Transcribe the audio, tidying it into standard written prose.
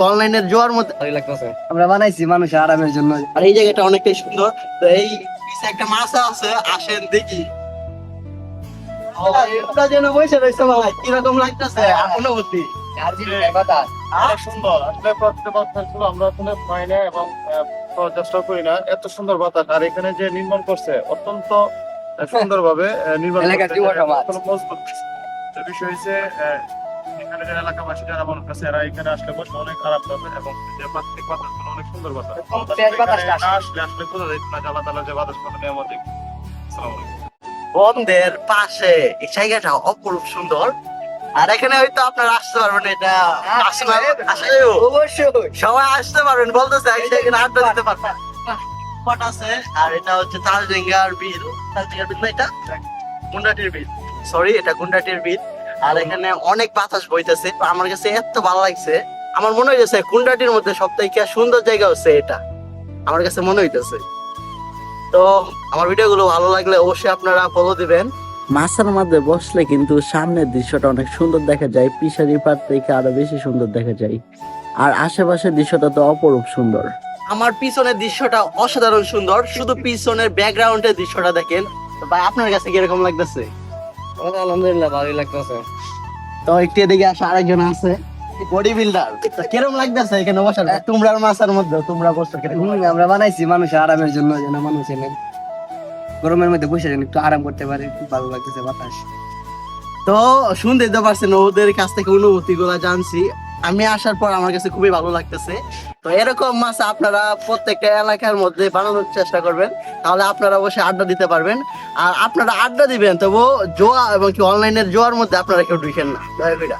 অনলাইনের জোয়ার মধ্যে ভালো লাগতেছে। আমরা বানাইছি মানুষের আরামের জন্য, আর এই জায়গাটা অনেকটাই সুন্দর। তো এই পিছে একটা মাছ আছে, আসেন দেখি। এটা যেন বসে রয়েছে ভাই, কিরকম লাগতেছে অনুভূতি? অনেক সুন্দর আসলে প্রত্যেক বাতাস গুলো আমরা আসলে পাই না এবং পাওয়ার চেষ্টা করি না। এত সুন্দর বাতাস, আর এখানে যে নির্মাণ করছে অত্যন্ত সুন্দর ভাবে নির্মাণ এলাকার করছে, যুবক সমাজ। কোনো মজবুত। তো বিষয় হচ্ছে এখানে যারা এলাকাবাসী যারা মানুষ আছে এরা এখানে আসলে বসে অনেক আরাম পাবে এবং যে প্রাকৃতিক বাতাস গুলো অনেক সুন্দর বাতাস। এখানে না আসলে আসলে বোঝা যেত না যে আল্লাহ তাআলা যে বাতাস পাবে আমাদের। আসসালামু আলাইকুম। বন্ধের পাশে এই জায়গাটা অপরূপ সুন্দর, আর এখানে হয়তো আপনারা আসতে পারবেন। এটা অবশ্যই সবাই আসতে পারবেন, বলতেছে এখানে আড্ডা দিতে পারবেন। স্পট আছে, আর এটা হচ্ছে তালডেঙ্গার বিল। তালডেঙ্গার বিল না, এটা গুন্ডাটির বিল, সরি এটা গুন্ডাটির বিল। আর এখানে অনেক বাতাস বইতেছে, তো আমার কাছে এত ভালো লাগছে। আমার মনে হইতেছে গুন্ডাটির মধ্যে সবথেকে সুন্দর জায়গা হচ্ছে এটা, আমার কাছে মনে হইতেছে। তো আমার ভিডিওগুলো ভালো লাগলে অবশ্যই আপনারা ফলো দিবেন। মাছের মধ্যে বসলে কিন্তু সামনের দৃশ্যটা অনেক সুন্দর দেখা যায়, পিছারি পার থেকে আরো বেশি সুন্দর দেখা যায়। আর আশেপাশের দৃশ্যটা তো অপরূপ সুন্দর। আমার পিছনের দৃশ্যটা অসাধারণ সুন্দর, শুধু পিছনের ব্যাকগ্রাউন্ডের দৃশ্যটা দেখেন। তো ভাই আপনার কাছে কিরকম লাগতেছে? আলহামদুলিল্লাহ ভালোই লাগতেছে। তো একটু এদিকে আসে, আরেকজন আছে বডি বিল্ডার। কিরকম লাগতেছে এখানে বসার? তোমরার মাছের মধ্যে তোমরা বসছো কিরকম? আমরা বানাইছি মানুষের আরামের জন্য, যেন মানুষ এনে গরমের মধ্যে বসে যেন একটু আরাম করতে পারে। খুব ভালো লাগতেছে বাতাস। তো শুনতে তো পারছেন, ওদের কাছ থেকে অনুভূতি গুলা জানছি। আমি আসার পর আমার কাছে খুবই ভালো লাগতেছে। তো এরকম মাছ আপনারা প্রত্যেকটা এলাকার মধ্যে বানানোর চেষ্টা করবেন, তাহলে আপনারা অবশ্যই আড্ডা দিতে পারবেন। আর আপনারা আড্ডা দিবেন, তবু জোয়া এবং কি অনলাইনের জোয়ার মধ্যে আপনারা কেউ ঢুকেন না, দয়া করে।